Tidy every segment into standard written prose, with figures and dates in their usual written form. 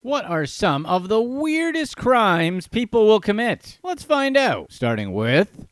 What are some of the weirdest crimes people will commit? Let's find out. Starting with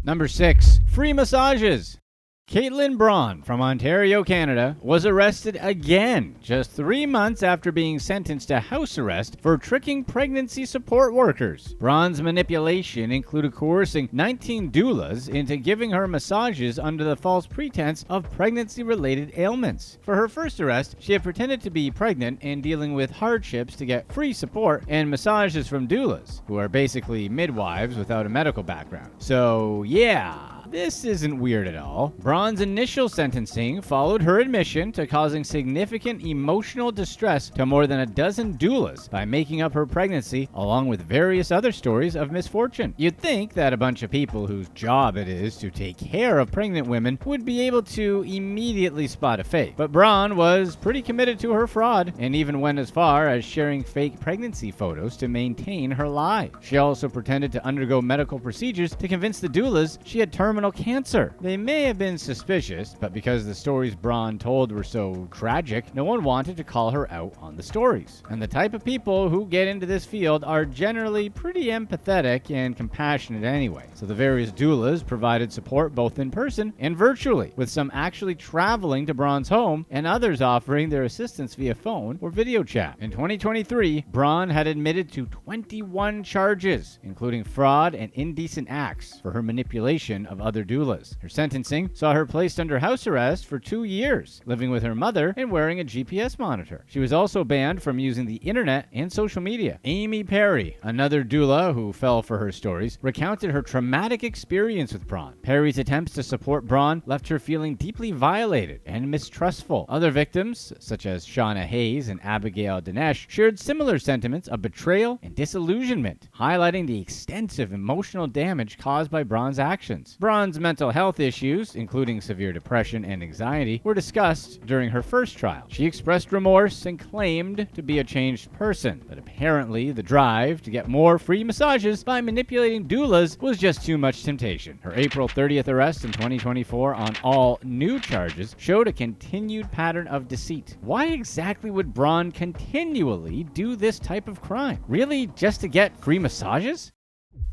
number 6, free massages. Kaitlyn Braun from Ontario, Canada, was arrested again just 3 months after being sentenced to house arrest for tricking pregnancy support workers. Braun's manipulation included coercing 19 doulas into giving her massages under the false pretense of pregnancy-related ailments. For her first arrest, she had pretended to be pregnant and dealing with hardships to get free support and massages from doulas, who are basically midwives without a medical background. So, yeah. This isn't weird at all. Braun's initial sentencing followed her admission to causing significant emotional distress to more than a dozen doulas by making up her pregnancy, along with various other stories of misfortune. You'd think that a bunch of people whose job it is to take care of pregnant women would be able to immediately spot a fake. But Braun was pretty committed to her fraud, and even went as far as sharing fake pregnancy photos to maintain her lie. She also pretended to undergo medical procedures to convince the doulas she had terminal cancer. They may have been suspicious, but because the stories Braun told were so tragic, no one wanted to call her out on the stories. And the type of people who get into this field are generally pretty empathetic and compassionate anyway. So the various doulas provided support both in person and virtually, with some actually traveling to Braun's home and others offering their assistance via phone or video chat. In 2023, Braun had admitted to 21 charges, including fraud and indecent acts for her manipulation of other doulas. Her sentencing saw her placed under house arrest for 2 years, living with her mother and wearing a GPS monitor. She was also banned from using the internet and social media. Amy Perry, another doula who fell for her stories, recounted her traumatic experience with Braun. Perry's attempts to support Braun left her feeling deeply violated and mistrustful. Other victims, such as Shauna Hayes and Abigail Dinesh, shared similar sentiments of betrayal and disillusionment, highlighting the extensive emotional damage caused by Braun's actions. Braun's mental health issues, including severe depression and anxiety, were discussed during her first trial. She expressed remorse and claimed to be a changed person, but apparently the drive to get more free massages by manipulating doulas was just too much temptation. Her April 30th arrest in 2024 on all new charges showed a continued pattern of deceit. Why exactly would Braun continually do this type of crime? Really, just to get free massages?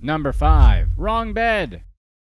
Number 5, wrong bed.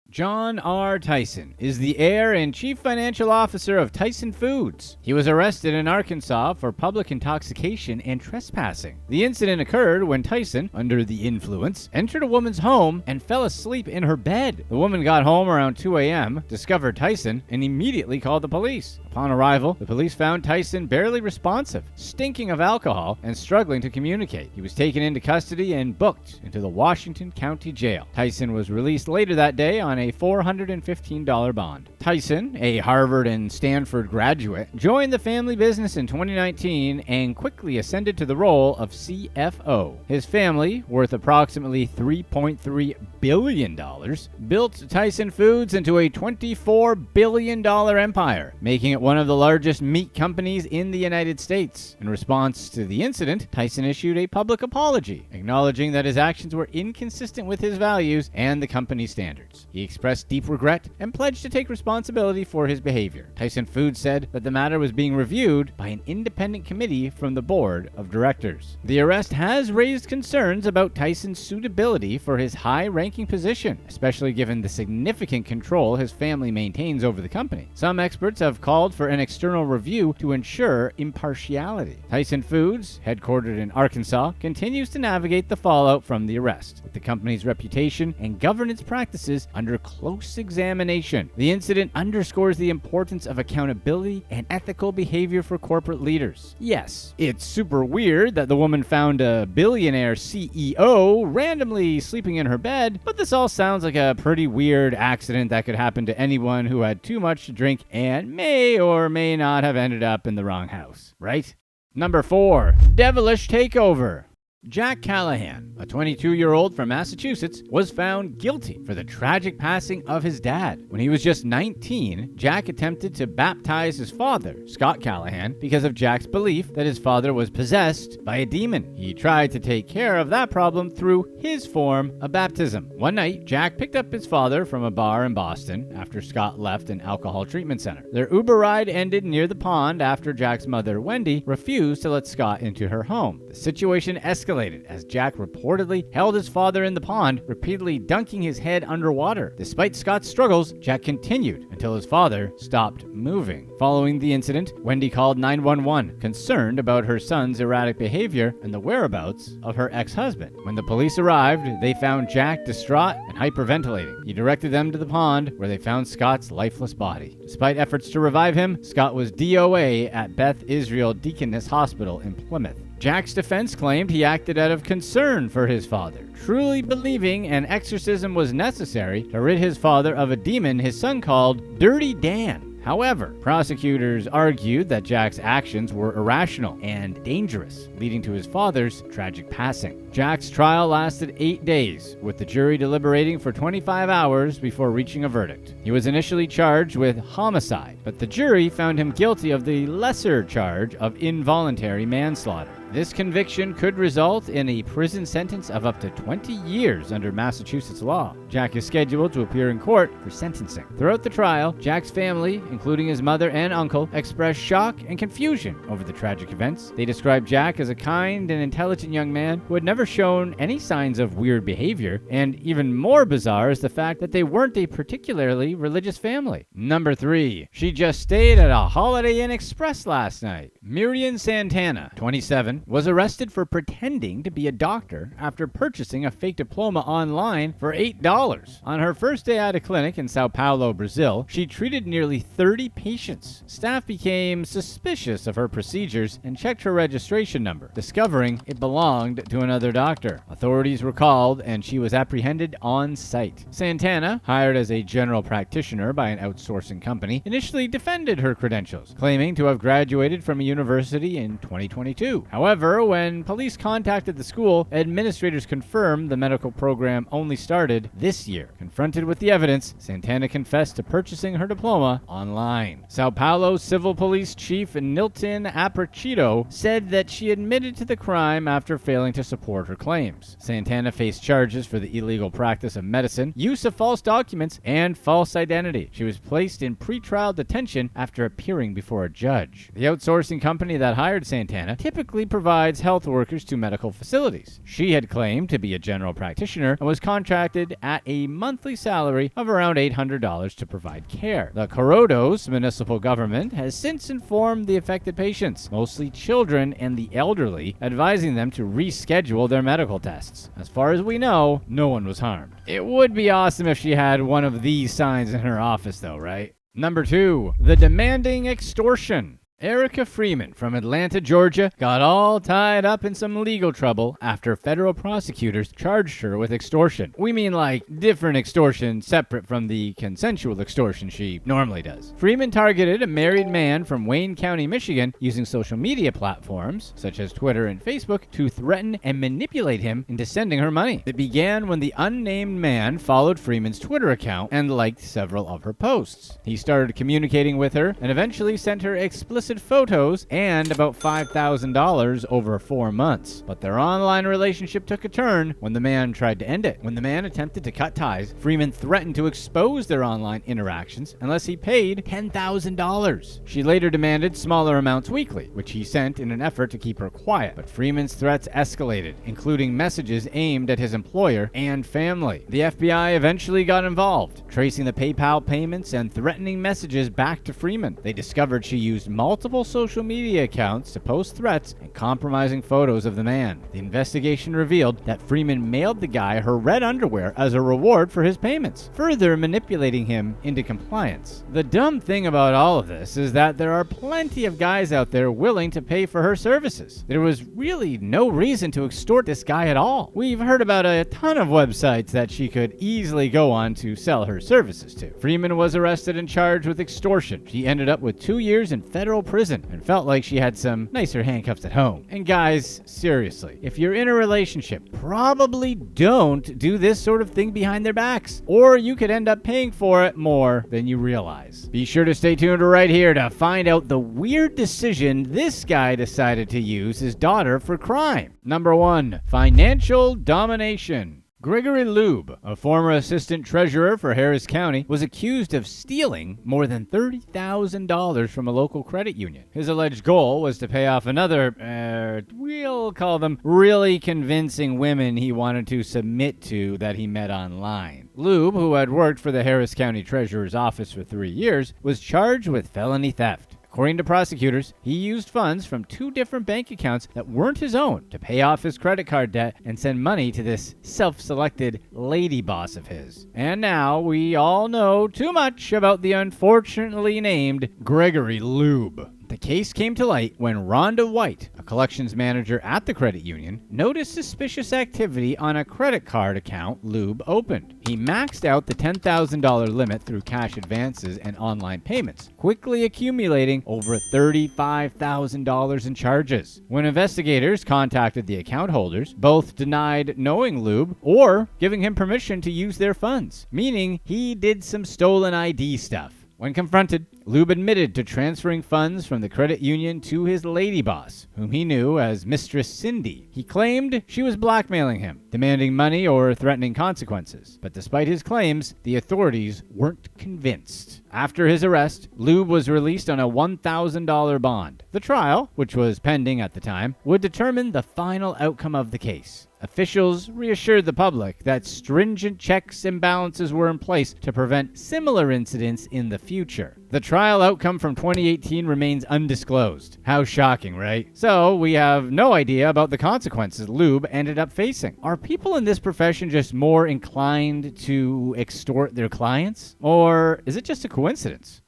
John R. Tyson is the heir and chief financial officer of Tyson Foods. He was arrested in Arkansas for public intoxication and trespassing. The incident occurred when Tyson, under the influence, entered a woman's home and fell asleep in her bed. The woman got home around 2 a.m., discovered Tyson, and immediately called the police. Upon arrival, the police found Tyson barely responsive, stinking of alcohol, and struggling to communicate. He was taken into custody and booked into the Washington County Jail. Tyson was released later that day on a $415 bond. Tyson, a Harvard and Stanford graduate, joined the family business in 2019 and quickly ascended to the role of CFO. His family, worth approximately $3.3 billion, built Tyson Foods into a $24 billion empire, making it one of the largest meat companies in the United States. In response to the incident, Tyson issued a public apology, acknowledging that his actions were inconsistent with his values and the company's standards. He expressed deep regret and pledged to take responsibility for his behavior. Tyson Foods said that the matter was being reviewed by an independent committee from the board of directors. The arrest has raised concerns about Tyson's suitability for his high-ranking position, especially given the significant control his family maintains over the company. Some experts have called for an external review to ensure impartiality. Tyson Foods, headquartered in Arkansas, continues to navigate the fallout from the arrest, with the company's reputation and governance practices under close examination. The incident underscores the importance of accountability and ethical behavior for corporate leaders. Yes, it's super weird that the woman found a billionaire CEO randomly sleeping in her bed, but this all sounds like a pretty weird accident that could happen to anyone who had too much to drink and may or may not have ended up in the wrong house, right? Number 4, devilish takeover. Jack Callahan, a 22-year-old from Massachusetts, was found guilty for the tragic passing of his dad. When he was just 19, Jack attempted to baptize his father, Scott Callahan, because of Jack's belief that his father was possessed by a demon. He tried to take care of that problem through his form of baptism. One night, Jack picked up his father from a bar in Boston after Scott left an alcohol treatment center. Their Uber ride ended near the pond after Jack's mother, Wendy, refused to let Scott into her home. The situation escalated as Jack reportedly held his father in the pond, repeatedly dunking his head underwater. Despite Scott's struggles, Jack continued until his father stopped moving. Following the incident, Wendy called 911, concerned about her son's erratic behavior and the whereabouts of her ex-husband. When the police arrived, they found Jack distraught and hyperventilating. He directed them to the pond, where they found Scott's lifeless body. Despite efforts to revive him, Scott was DOA at Beth Israel Deaconess Hospital in Plymouth. Jack's defense claimed he acted out of concern for his father, truly believing an exorcism was necessary to rid his father of a demon his son called Dirty Dan. However, prosecutors argued that Jack's actions were irrational and dangerous, leading to his father's tragic passing. Jack's trial lasted 8 days, with the jury deliberating for 25 hours before reaching a verdict. He was initially charged with homicide, but the jury found him guilty of the lesser charge of involuntary manslaughter. This conviction could result in a prison sentence of up to 20 years under Massachusetts law. Jack is scheduled to appear in court for sentencing. Throughout the trial, Jack's family, including his mother and uncle, expressed shock and confusion over the tragic events. They described Jack as a kind and intelligent young man who had never shown any signs of weird behavior, and even more bizarre is the fact that they weren't a particularly religious family. Number 3. She just stayed at a Holiday Inn Express last night. Miriam Santana, 27, was arrested for pretending to be a doctor after purchasing a fake diploma online for $8. On her first day at a clinic in Sao Paulo, Brazil, she treated nearly 30 patients. Staff became suspicious of her procedures and checked her registration number, discovering it belonged to another doctor. Authorities were called and she was apprehended on site. Santana, hired as a general practitioner by an outsourcing company, initially defended her credentials, claiming to have graduated from a university in 2022. However, when police contacted the school, administrators confirmed the medical program only started this year. Confronted with the evidence, Santana confessed to purchasing her diploma online. Sao Paulo Civil Police Chief Nilton Aprachito said that she admitted to the crime after failing to support her claims. Santana faced charges for the illegal practice of medicine, use of false documents, and false identity. She was placed in pretrial detention after appearing before a judge. The outsourcing company that hired Santana typically provides health workers to medical facilities. She had claimed to be a general practitioner and was contracted at a monthly salary of around $800 to provide care. The Corodos municipal government has since informed the affected patients, mostly children and the elderly, advising them to reschedule their medical tests. As far as we know, no one was harmed. It would be awesome if she had one of these signs in her office though, right? Number 2, the demanding extortion. Erica Freeman from Atlanta, Georgia, got all tied up in some legal trouble after federal prosecutors charged her with extortion. We mean like different extortion separate from the consensual extortion she normally does. Freeman targeted a married man from Wayne County, Michigan, using social media platforms such as Twitter and Facebook to threaten and manipulate him into sending her money. It began when the unnamed man followed Freeman's Twitter account and liked several of her posts. He started communicating with her and eventually sent her explicit photos and about $5,000 over 4 months. But their online relationship took a turn when the man tried to end it. When the man attempted to cut ties, Freeman threatened to expose their online interactions unless he paid $10,000. She later demanded smaller amounts weekly, which he sent in an effort to keep her quiet. But Freeman's threats escalated, including messages aimed at his employer and family. The FBI eventually got involved, tracing the PayPal payments and threatening messages back to Freeman. They discovered she used multiple social media accounts to post threats and compromising photos of the man. The investigation revealed that Freeman mailed the guy her red underwear as a reward for his payments, further manipulating him into compliance. The dumb thing about all of this is that there are plenty of guys out there willing to pay for her services. There was really no reason to extort this guy at all. We've heard about a ton of websites that she could easily go on to sell her services to. Freeman was arrested and charged with extortion. She ended up with 2 years in federal prison and felt like she had some nicer handcuffs at home. And guys, seriously, if you're in a relationship, probably don't do this sort of thing behind their backs, or you could end up paying for it more than you realize. Be sure to stay tuned right here to find out the weird decision this guy decided to use his daughter for crime. Number 1, financial domination. Gregory Lube, a former assistant treasurer for Harris County, was accused of stealing more than $30,000 from a local credit union. His alleged goal was to pay off another, we'll call them really convincing women he wanted to submit to that he met online. Lube, who had worked for the Harris County Treasurer's office for 3 years, was charged with felony theft. According to prosecutors, he used funds from 2 different bank accounts that weren't his own to pay off his credit card debt and send money to this self-selected lady boss of his. And now we all know too much about the unfortunately named Gregory Lube. The case came to light when Rhonda White, a collections manager at the credit union, noticed suspicious activity on a credit card account Lube opened. He maxed out the $10,000 limit through cash advances and online payments, quickly accumulating over $35,000 in charges. When investigators contacted the account holders, both denied knowing Lube or giving him permission to use their funds, meaning he did some stolen ID stuff. When confronted, Lube admitted to transferring funds from the credit union to his lady boss, whom he knew as Mistress Cindy. He claimed she was blackmailing him, demanding money or threatening consequences. But despite his claims, the authorities weren't convinced. After his arrest, Lube was released on a $1,000 bond. The trial, which was pending at the time, would determine the final outcome of the case. Officials reassured the public that stringent checks and balances were in place to prevent similar incidents in the future. The trial outcome from 2018 remains undisclosed. How shocking, right? So we have no idea about the consequences Lube ended up facing. Are people in this profession just more inclined to extort their clients? Or is it just a coincidence?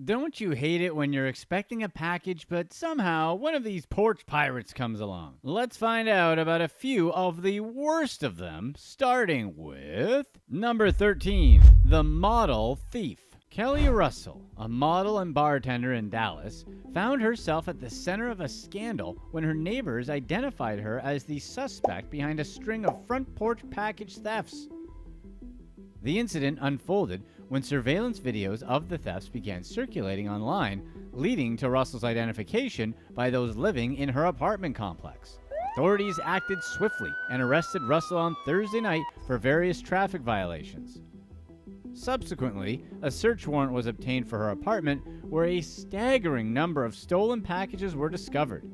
Don't you hate it when you're expecting a package, but somehow one of these porch pirates comes along? Let's find out about a few of the worst of them, starting with number 13, the model thief. Kelly Russell, a model and bartender in Dallas, found herself at the center of a scandal when her neighbors identified her as the suspect behind a string of front porch package thefts. The incident unfolded when surveillance videos of the thefts began circulating online, leading to Russell's identification by those living in her apartment complex. Authorities acted swiftly and arrested Russell on Thursday night for various traffic violations. Subsequently, a search warrant was obtained for her apartment, where a staggering number of stolen packages were discovered.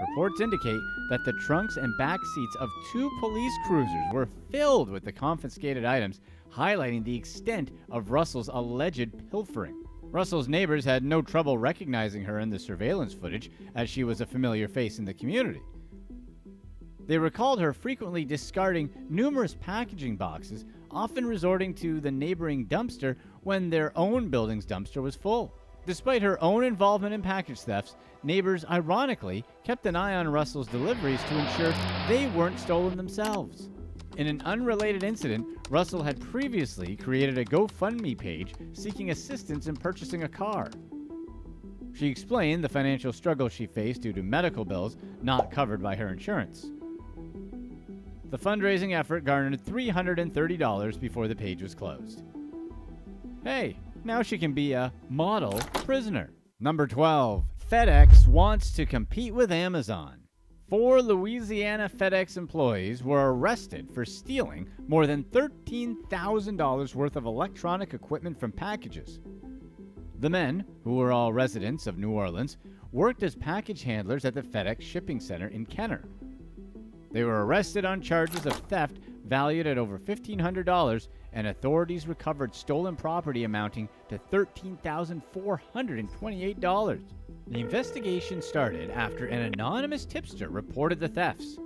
Reports indicate that the trunks and back seats of 2 police cruisers were filled with the confiscated items, highlighting the extent of Russell's alleged pilfering. Russell's neighbors had no trouble recognizing her in the surveillance footage, as she was a familiar face in the community. They recalled her frequently discarding numerous packaging boxes, often resorting to the neighboring dumpster when their own building's dumpster was full. Despite her own involvement in package thefts, neighbors ironically kept an eye on Russell's deliveries to ensure they weren't stolen themselves. In an unrelated incident, Russell had previously created a GoFundMe page seeking assistance in purchasing a car. She explained the financial struggle she faced due to medical bills not covered by her insurance. The fundraising effort garnered $330 before the page was closed. Hey, now she can be a model prisoner. Number 12. FedEx wants to compete with Amazon. 4 Louisiana FedEx employees were arrested for stealing more than $13,000 worth of electronic equipment from packages. The men, who were all residents of New Orleans, worked as package handlers at the FedEx shipping center in Kenner. They were arrested on charges of theft valued at over $1,500, and authorities recovered stolen property amounting to $13,428. The investigation started after an anonymous tipster reported the thefts.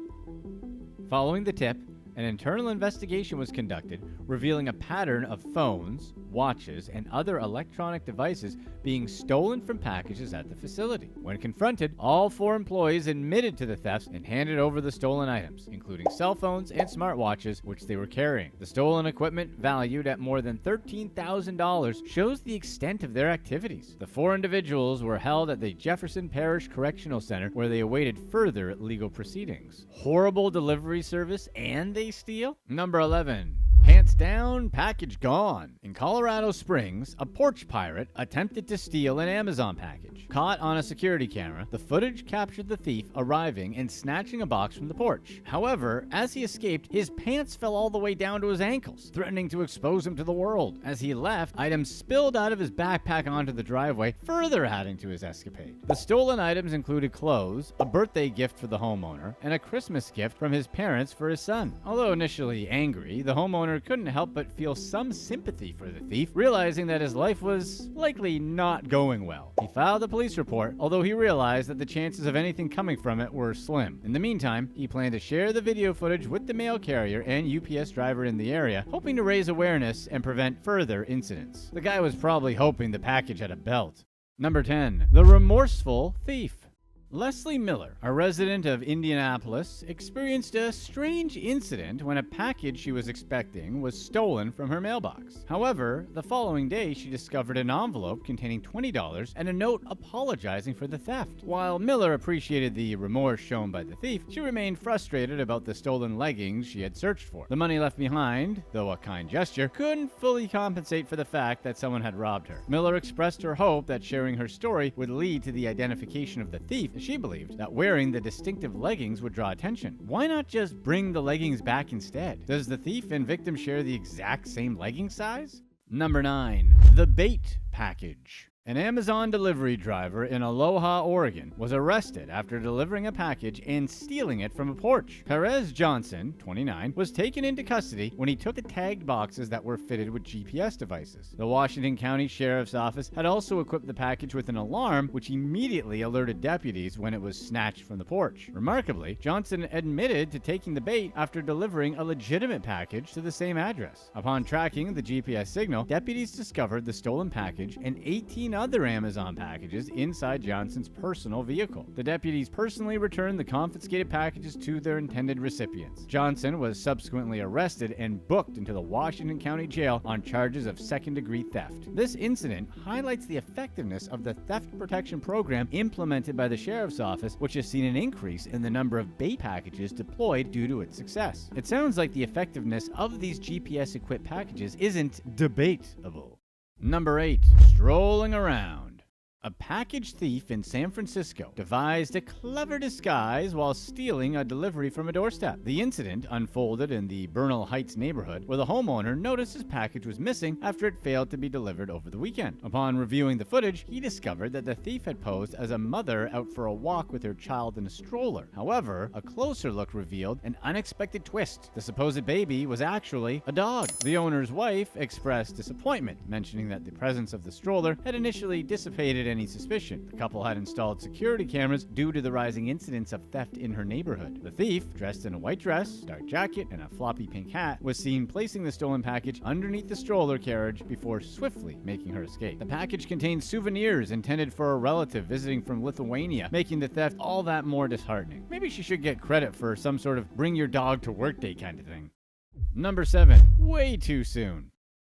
Following the tip, An internal investigation was conducted, revealing a pattern of phones, watches, and other electronic devices being stolen from packages at the facility. When confronted, all 4 employees admitted to the thefts and handed over the stolen items, including cell phones and smartwatches, which they were carrying. The stolen equipment, valued at more than $13,000, shows the extent of their activities. The 4 individuals were held at the Jefferson Parish Correctional Center, where they awaited further legal proceedings. Horrible delivery service, and they steal? Number 11. Pants down, package gone. In Colorado Springs, a porch pirate attempted to steal an Amazon package. Caught on a security camera, the footage captured the thief arriving and snatching a box from the porch. However, as he escaped, his pants fell all the way down to his ankles, threatening to expose him to the world. As he left, items spilled out of his backpack onto the driveway, further adding to his escapade. The stolen items included clothes, a birthday gift for the homeowner, and a Christmas gift from his parents for his son. Although initially angry, the homeowner couldn't help but feel some sympathy for the thief, realizing that his life was likely not going well. He filed a police report, although he realized that the chances of anything coming from it were slim. In the meantime, he planned to share the video footage with the mail carrier and UPS driver in the area, hoping to raise awareness and prevent further incidents. The guy was probably hoping the package had a belt. Number 10. The Remorseful Thief. Leslie Miller, a resident of Indianapolis, experienced a strange incident when a package she was expecting was stolen from her mailbox. However, the following day she discovered an envelope containing $20 and a note apologizing for the theft. While Miller appreciated the remorse shown by the thief, she remained frustrated about the stolen leggings she had searched for. The money left behind, though a kind gesture, couldn't fully compensate for the fact that someone had robbed her. Miller expressed her hope that sharing her story would lead to the identification of the thief. She believed that wearing the distinctive leggings would draw attention. Why not just bring the leggings back instead? Does the thief and victim share the exact same legging size? Number 9. The Bait Package. An Amazon delivery driver in Aloha, Oregon, was arrested after delivering a package and stealing it from a porch. Perez Johnson, 29, was taken into custody when he took the tagged boxes that were fitted with GPS devices. The Washington County Sheriff's Office had also equipped the package with an alarm, which immediately alerted deputies when it was snatched from the porch. Remarkably, Johnson admitted to taking the bait after delivering a legitimate package to the same address. Upon tracking the GPS signal, deputies discovered the stolen package and 18 other Amazon packages inside Johnson's personal vehicle. The deputies personally returned the confiscated packages to their intended recipients. Johnson was subsequently arrested and booked into the Washington County Jail on charges of second-degree theft. This incident highlights the effectiveness of the theft protection program implemented by the Sheriff's Office, which has seen an increase in the number of bait packages deployed due to its success. It sounds like the effectiveness of these GPS-equipped packages isn't debatable. Number 8. Strolling around. A package thief in San Francisco devised a clever disguise while stealing a delivery from a doorstep. The incident unfolded in the Bernal Heights neighborhood, where the homeowner noticed his package was missing after it failed to be delivered over the weekend. Upon reviewing the footage, he discovered that the thief had posed as a mother out for a walk with her child in a stroller. However, a closer look revealed an unexpected twist. The supposed baby was actually a dog. The owner's wife expressed disappointment, mentioning that the presence of the stroller had initially dissipated any suspicion. The couple had installed security cameras due to the rising incidents of theft in her neighborhood. The thief, dressed in a white dress, dark jacket, and a floppy pink hat, was seen placing the stolen package underneath the stroller carriage before swiftly making her escape. The package contained souvenirs intended for a relative visiting from Lithuania, making the theft all that more disheartening. Maybe she should get credit for some sort of bring your dog to work day kind of thing. Number 7. Way too soon.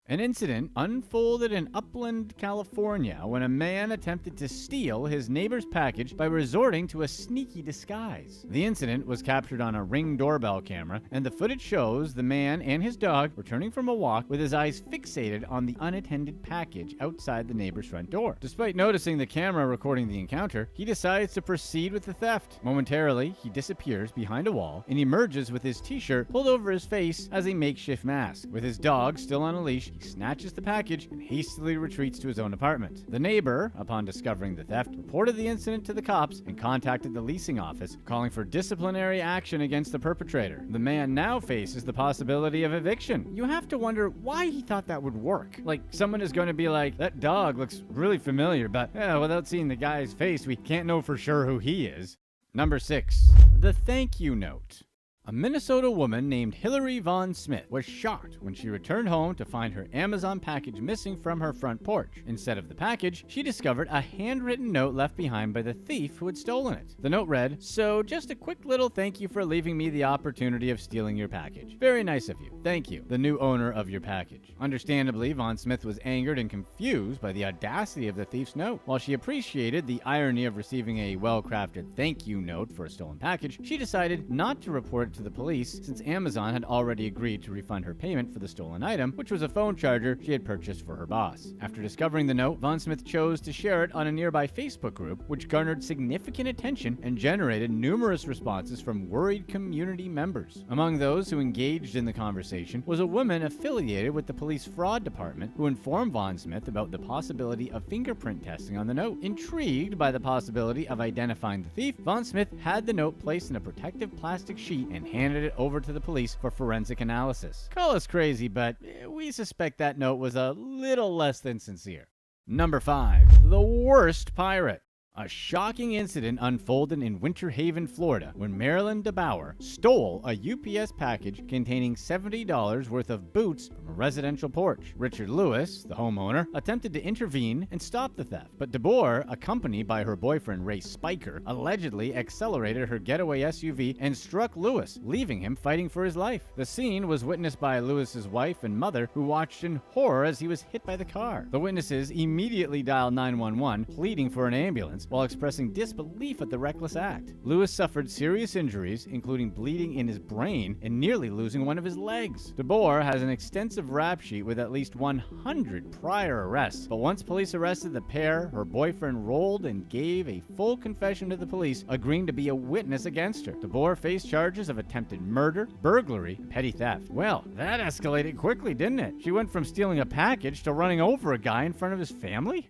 An incident unfolded in Upland, California, when a man attempted to steal his neighbor's package by resorting to a sneaky disguise. The incident was captured on a Ring doorbell camera, and the footage shows the man and his dog returning from a walk with his eyes fixated on the unattended package outside the neighbor's front door. Despite noticing the camera recording the encounter, he decides to proceed with the theft. Momentarily, he disappears behind a wall and emerges with his t-shirt pulled over his face as a makeshift mask. With his dog still on a leash, he snatches the package and hastily retreats to his own apartment. The neighbor, upon discovering the theft, reported the incident to the cops and contacted the leasing office, calling for disciplinary action against the perpetrator. The man now faces the possibility of eviction. You have to wonder why he thought that would work. Like, someone is going to be like, that dog looks really familiar, but without seeing the guy's face, we can't know for sure who he is. Number 6. The thank you note. A Minnesota woman named Hillary Von Smith was shocked when she returned home to find her Amazon package missing from her front porch. Instead of the package, she discovered a handwritten note left behind by the thief who had stolen it. The note read, "So just a quick little thank you for leaving me the opportunity of stealing your package. Very nice of you. Thank you, the new owner of your package." Understandably, Von Smith was angered and confused by the audacity of the thief's note. While she appreciated the irony of receiving a well-crafted thank you note for a stolen package, she decided not to report it to the police since Amazon had already agreed to refund her payment for the stolen item, which was a phone charger she had purchased for her boss. After discovering the note, Von Smith chose to share it on a nearby Facebook group, which garnered significant attention and generated numerous responses from worried community members. Among those who engaged in the conversation was a woman affiliated with the police fraud department who informed Von Smith about the possibility of fingerprint testing on the note. Intrigued by the possibility of identifying the thief, Von Smith had the note placed in a protective plastic sheet and handed it over to the police for forensic analysis. Call us crazy, but we suspect that note was a little less than sincere. Number 5. The worst pirate. A shocking incident unfolded in Winter Haven, Florida, when Marilyn DeBauer stole a UPS package containing $70 worth of boots from a residential porch. Richard Lewis, the homeowner, attempted to intervene and stop the theft, but DeBauer, accompanied by her boyfriend Ray Spiker, allegedly accelerated her getaway SUV and struck Lewis, leaving him fighting for his life. The scene was witnessed by Lewis's wife and mother, who watched in horror as he was hit by the car. The witnesses immediately dialed 911, pleading for an ambulance, while expressing disbelief at the reckless act. Lewis suffered serious injuries, including bleeding in his brain and nearly losing one of his legs. DeBoer has an extensive rap sheet with at least 100 prior arrests, but once police arrested the pair, her boyfriend rolled and gave a full confession to the police, agreeing to be a witness against her. DeBoer faced charges of attempted murder, burglary, and petty theft. Well, that escalated quickly, didn't it? She went from stealing a package to running over a guy in front of his family?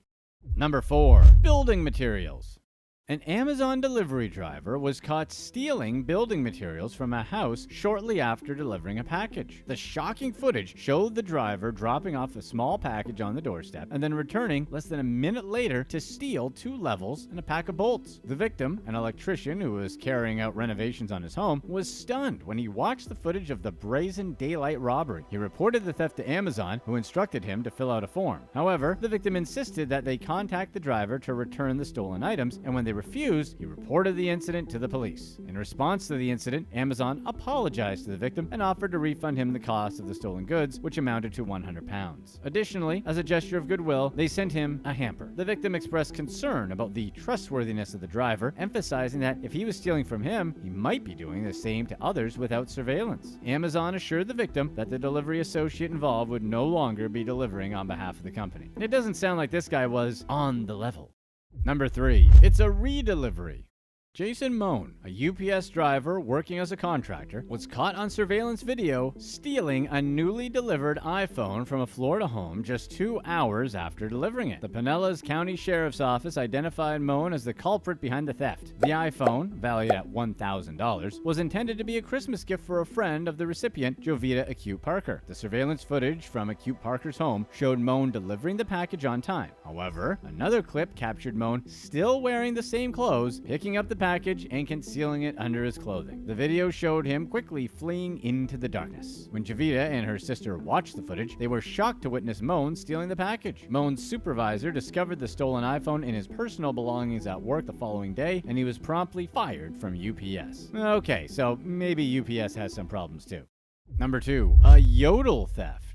Number 4. Building materials. An Amazon delivery driver was caught stealing building materials from a house shortly after delivering a package. The shocking footage showed the driver dropping off a small package on the doorstep and then returning less than a minute later to steal 2 levels and a pack of bolts. The victim, an electrician who was carrying out renovations on his home, was stunned when he watched the footage of the brazen daylight robbery. He reported the theft to Amazon, who instructed him to fill out a form. However, the victim insisted that they contact the driver to return the stolen items, and when they refused, he reported the incident to the police. In response to the incident, Amazon apologized to the victim and offered to refund him the cost of the stolen goods, which amounted to £100. Additionally, as a gesture of goodwill, they sent him a hamper. The victim expressed concern about the trustworthiness of the driver, emphasizing that if he was stealing from him, he might be doing the same to others without surveillance. Amazon assured the victim that the delivery associate involved would no longer be delivering on behalf of the company. And it doesn't sound like this guy was on the level. Number 3. It's a redelivery. Jason Moan, a UPS driver working as a contractor, was caught on surveillance video stealing a newly delivered iPhone from a Florida home just 2 hours after delivering it. The Pinellas County Sheriff's Office identified Moan as the culprit behind the theft. The iPhone, valued at $1,000, was intended to be a Christmas gift for a friend of the recipient, Jovita Acute Parker. The surveillance footage from Acute Parker's home showed Moan delivering the package on time. However, another clip captured Moan still wearing the same clothes, picking up the package and concealing it under his clothing. The video showed him quickly fleeing into the darkness. When Jovita and her sister watched the footage, they were shocked to witness Moan stealing the package. Moan's supervisor discovered the stolen iPhone in his personal belongings at work the following day, and he was promptly fired from UPS. Okay, so maybe UPS has some problems too. Number 2. A Yodel theft.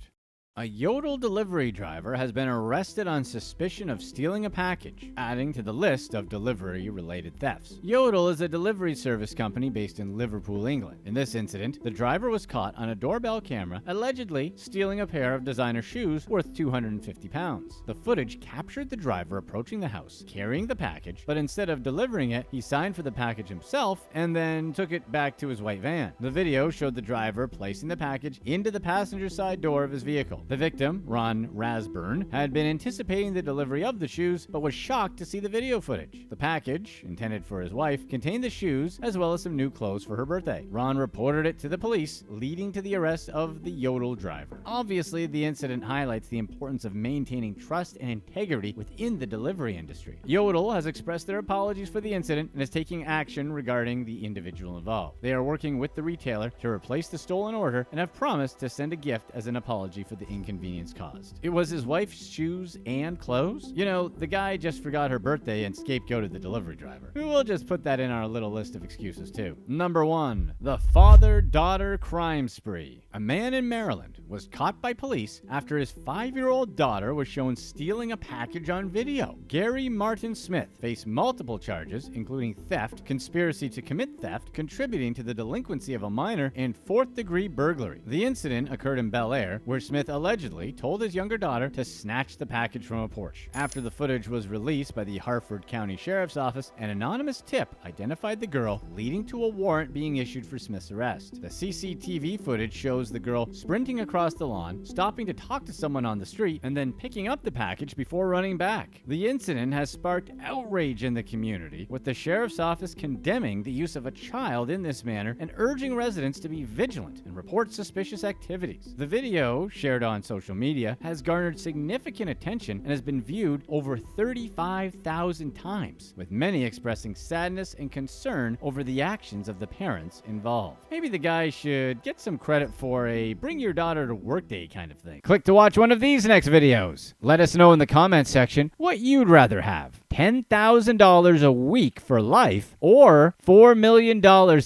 A Yodel delivery driver has been arrested on suspicion of stealing a package, adding to the list of delivery-related thefts. Yodel is a delivery service company based in Liverpool, England. In this incident, the driver was caught on a doorbell camera, allegedly stealing a pair of designer shoes worth £250. The footage captured the driver approaching the house, carrying the package, but instead of delivering it, he signed for the package himself and then took it back to his white van. The video showed the driver placing the package into the passenger side door of his vehicle. The victim, Ron Rasburn, had been anticipating the delivery of the shoes, but was shocked to see the video footage. The package, intended for his wife, contained the shoes as well as some new clothes for her birthday. Ron reported it to the police, leading to the arrest of the Yodel driver. Obviously, the incident highlights the importance of maintaining trust and integrity within the delivery industry. Yodel has expressed their apologies for the incident and is taking action regarding the individual involved. They are working with the retailer to replace the stolen order and have promised to send a gift as an apology for the inconvenience caused. It was his wife's shoes and clothes? You know, the guy just forgot her birthday and scapegoated the delivery driver. We'll just put that in our little list of excuses too. Number 1. The father-daughter crime spree. A man in Maryland was caught by police after his 5-year-old daughter was shown stealing a package on video. Gary Martin Smith faced multiple charges, including theft, conspiracy to commit theft, contributing to the delinquency of a minor, and 4th-degree burglary. The incident occurred in Bel Air, where Smith allegedly told his younger daughter to snatch the package from a porch. After the footage was released by the Harford County Sheriff's Office, an anonymous tip identified the girl, leading to a warrant being issued for Smith's arrest. The CCTV footage shows the girl sprinting across the lawn, stopping to talk to someone on the street, and then picking up the package before running back. The incident has sparked outrage in the community, with the Sheriff's Office condemning the use of a child in this manner and urging residents to be vigilant and report suspicious activities. The video, shared on social media, has garnered significant attention and has been viewed over 35,000 times, with many expressing sadness and concern over the actions of the parents involved. Maybe the guy should get some credit for a bring your daughter to work day kind of thing. Click to watch one of these next videos. Let us know in the comments section what you'd rather have: $10,000 a week for life or $4 million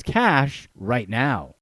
cash right now.